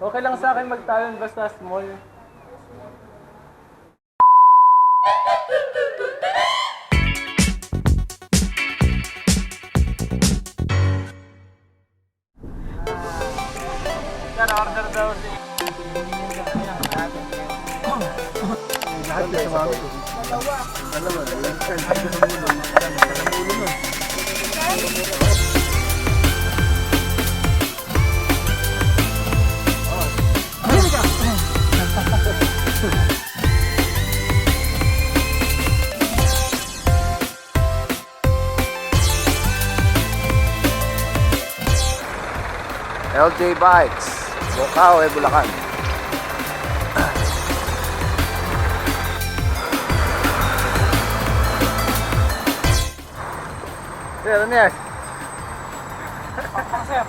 Okay lang sa akin magtalon basta small. Sir, order daw si... Lahat na sa mga dalawa. LJ Bikes, Bocao, Bulacan. Sir, ano yan? Sir.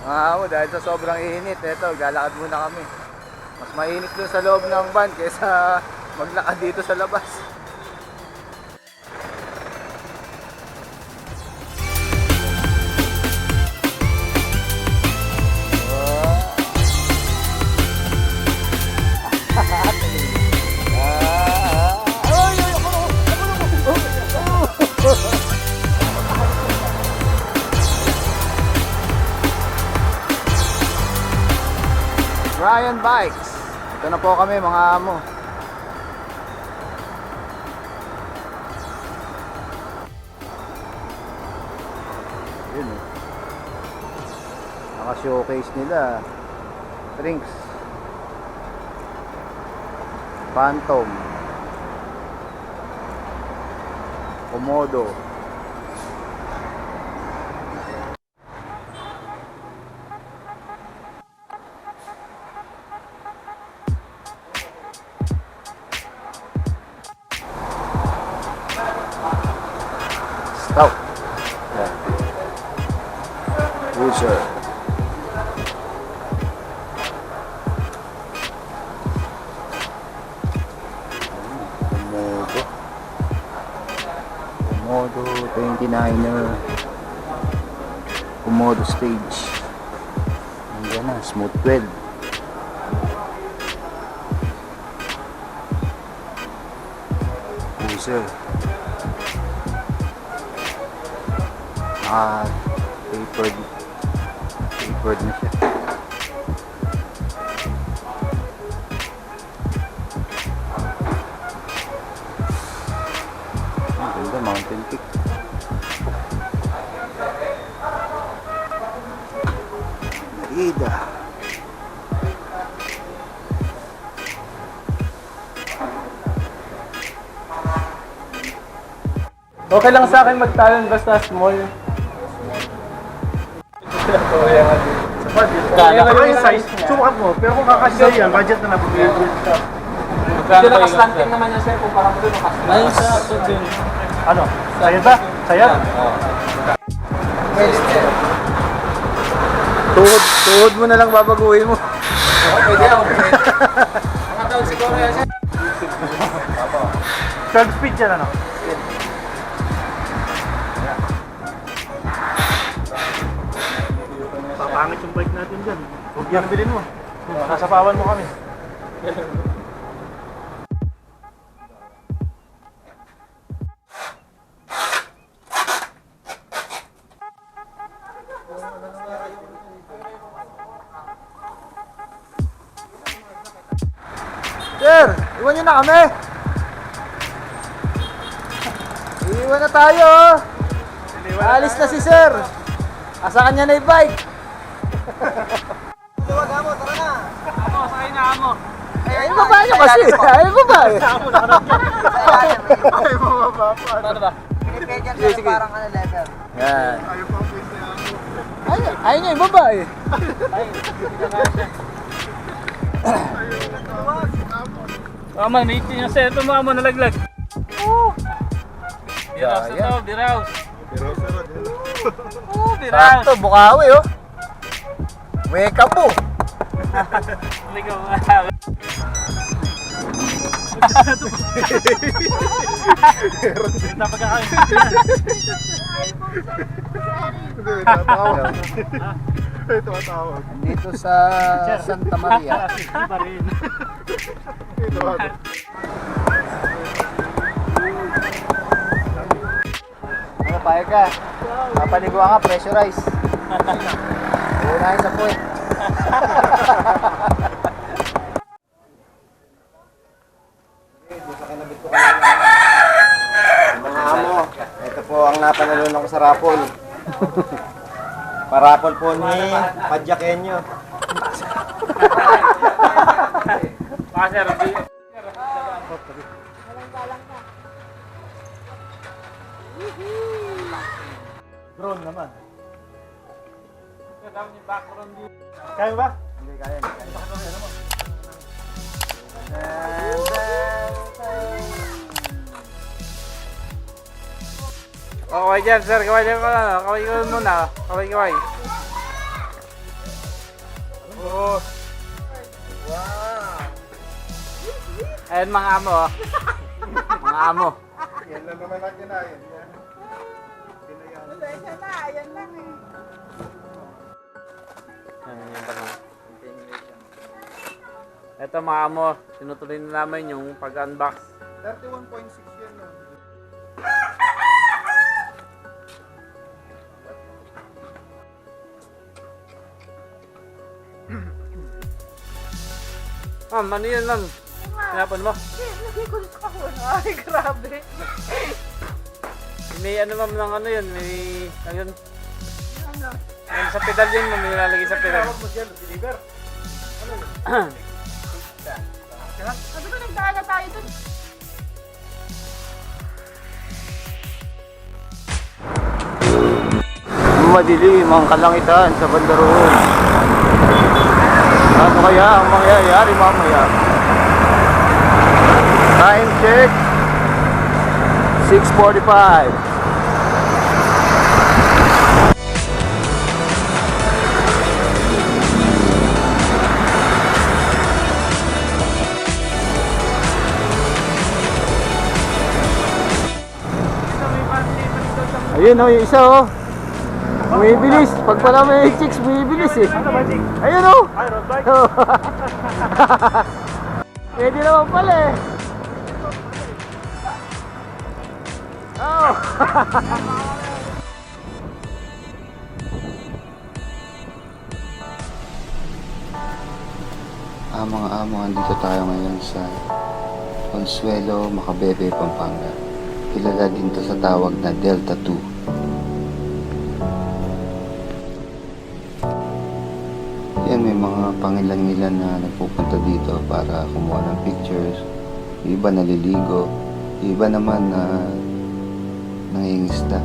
Mga amo, dahil sa sobrang init, eto, galakad muna kami. Mas mainit dun sa loob ng van kaysa maglakad dito sa labas. Ryan Bikes. Ito na po kami mga amo. Yun eh. Naka-showcase nila. Drinks. Phantom. Komodo. Stout. Yeah. Cruiser. Komodo. Komodo 29er. Komodo stage. Nandiyan na, smooth 12. Cruiser. Tapered na siya. Ang ganda, Mountain Peak. Merida. Okay lang sa akin magtalon basta small. Kaya yung size, sukat mo. Pero kung kakasya yan, budget na nabigay. Hindi naka-slanting naman yan sir, kumpara mo doon naka-slanting. Ayun sa ato din. Ano? Sayad ba? Sayad? Tuhod mo na lang babaguhin mo. Pwede ako. Mga taon siguro yan sir. 12 speed yan ano? Papangit yung bike natin dyan. Huwag yan bilhin mo. Sasapawan mo kami. Sir, iwan nyo na kami. Iwan na tayo. Alis na si sir. Asa kanya na yung bike. Amo, sakay na amo. Ay, baba nyo kasi. Ay, baba eh. Ay, mababa pa. Ano ba? Pinipedyan sila parang ano level. Yan. Ayaw pa ang place niya. Ayun nyo yung baba eh. Mama, naitin yung sir. Ito mga mo nalaglag. Biraos na to, biraos. Biraos. Sakto, Bukawi oh. Wake up po. Ligaw. Napagkakain. Ito ang tawag. Dito sa Santa Maria. Iba rin. Ito ang Ano, payag ka? Papaliguan ka, pressurize. Unahin sa puwet. Mga amo, ito po ang napanalunan ko sa raffle. Parapol po ni Padyakenyo. Sir, drone naman. Kaya ba? Hindi kaya, hindi kaya. kaway dyan, sir. Kaway dyan ka na. Kaway ka muna. Kaway, kaway. Oo. Ayan mga amo, oh. Mga amo. Yan lang naman ang kinain. Ayan yung tanong. Ito mga amo, sinutuloy na namin yung pag-unbox. 31.6 yan no? Ma'am, ano yun ma'am? Tinapon mo? Lagay ko sa kahon. Ay, grabe. May ano ma'am ng ano yun? May... Ayun. Ano? Ayun sa pedal yun ma'am, may nilalagay sa pedal. Tawag mo dyan, deliver. Sabi ko, nagdaan na tayo dun. Madilim ang kalangitan sa bandaroon. Ano kaya ang mangyayari mamaya? Time check 6:45. Ayun o, yung isa o. Bumibilis. Pag pala may chicks, bumibilis eh. Ano ba, Jing? Ayun o. Ay, road bike. Pwede naman pala eh. Oh. Mga amo, andito tayo ngayon sa Consuelo, Macabebe, Pampanga. Kilala din to sa tawag na Delta 2. Yan, may mga pangilan-ngilan na nagpupunta dito para kumuha ng pictures. Yung iba naliligo, yung iba naman na nangingisda.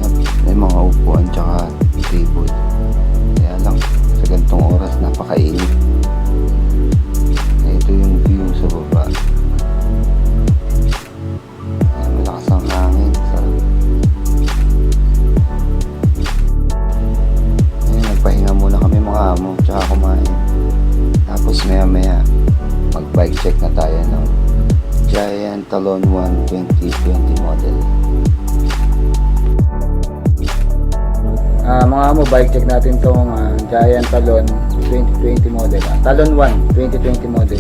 Yan, may mga upuan tsaka table. Kaya lang, sa ganitong oras napakainit. Ito yung view sa baba. Ayan, malakas ang hangin. Sarap. Ayan, nagpahinga muna kami mga amo tsaka kumain. Tapos maya maya mag-bike check na tayo ng Giant Talon 1 2020 model. Mga amo, bike check natin tong Giant Talon 2020 model. Talon 1 2020 model.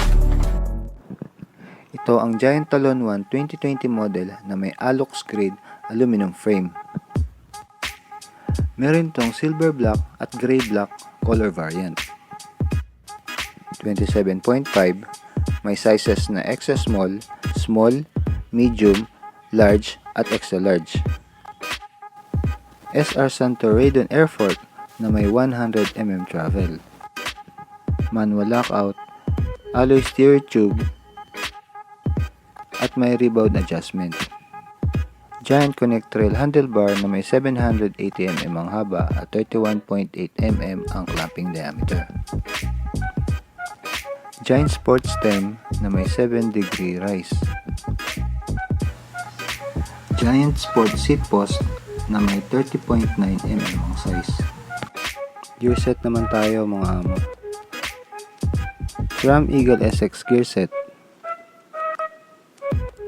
Ito ang Giant Talon 1 2020 model na may Alux grade aluminum frame. Meron itong silver black at gray black color variant. 27.5, may sizes na extra small, small, medium, large at extra large. SR Santo Radon Air Fork na may 100mm travel. Manual lockout, alloy steer tube, at may rebound adjustment. Giant Connect Trail handlebar na may 780mm ang haba at 31.8mm ang clamping diameter. Giant Sport Stem na may 7-degree rise. Giant Sport Seat Post na may 30.9mm ang size. Gear set naman tayo mga amo. SRAM Eagle SX gear set.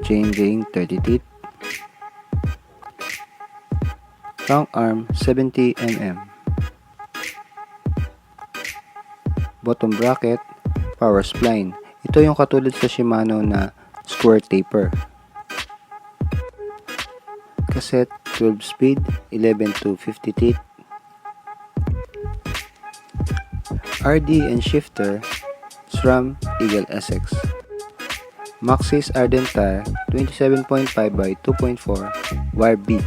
Chain ring 30 teeth. Trunk arm 70 mm. Bottom bracket, power spline. Ito yung katulad sa Shimano na square taper. Cassette 12 speed, 11 to 50 teeth. RD and shifter, SRAM Eagle SX. Maxxis Ardent tire, 27.5 by 2.4, wire bead.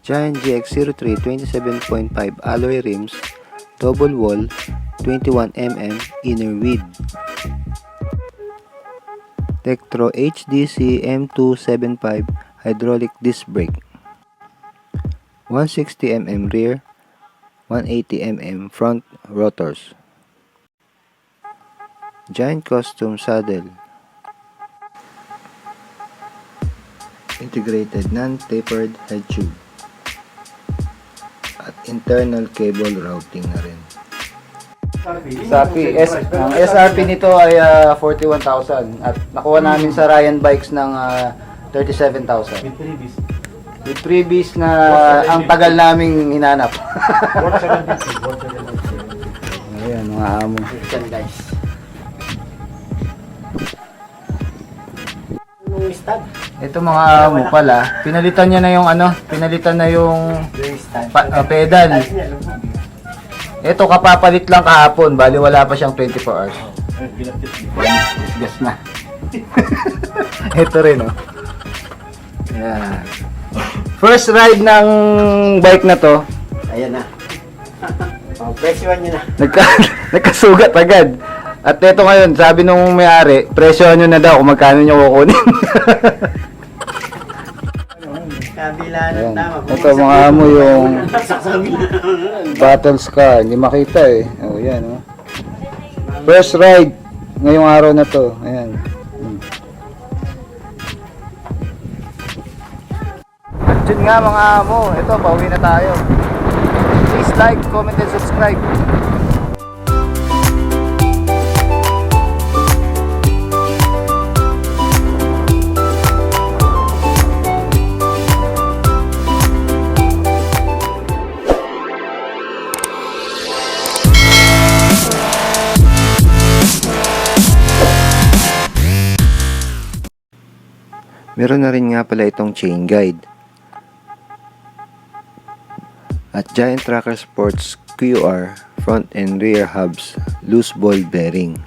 Giant GX03 27.5 alloy rims, double wall, 21mm inner width. Tektro HDC M275 hydraulic disc brake. 160mm rear, 180mm front rotors. Giant custom saddle. Integrated non-tapered head tube. At internal cable routing na rin. Sa PS, ang SRP nito ay 41,000 at nakuha namin sa Ryan Bikes ng 37,000. With freebies na ang tagal naming hinanap. Ayan mga amo. Yan guys. Ito mga amo pala, pinalitan niya na yung pinalitan na yung pedal. Ito kapapalit lang kahapon, bali wala pa siyang 24 hours. Gas na. Ito rin oh. Ayan. First ride ng bike na to. Ayan na. Presyohan nyo na. Nagkasugat agad. At ito ngayon, sabi nung may-ari, presyohan nyo na daw kung magkano nyo kukunin. Kabila Ayan. ng tama. Ito mga amo yung battle scar. Hindi makita eh. Oh, yan oh. First ride ngayong araw na to. Ayan. At yun nga mga amo. Ito, pauwi na tayo. Please like, comment, and subscribe. Meron na rin nga pala itong chain guide. At Giant Tracker Sports QR front and rear hubs loose ball bearing.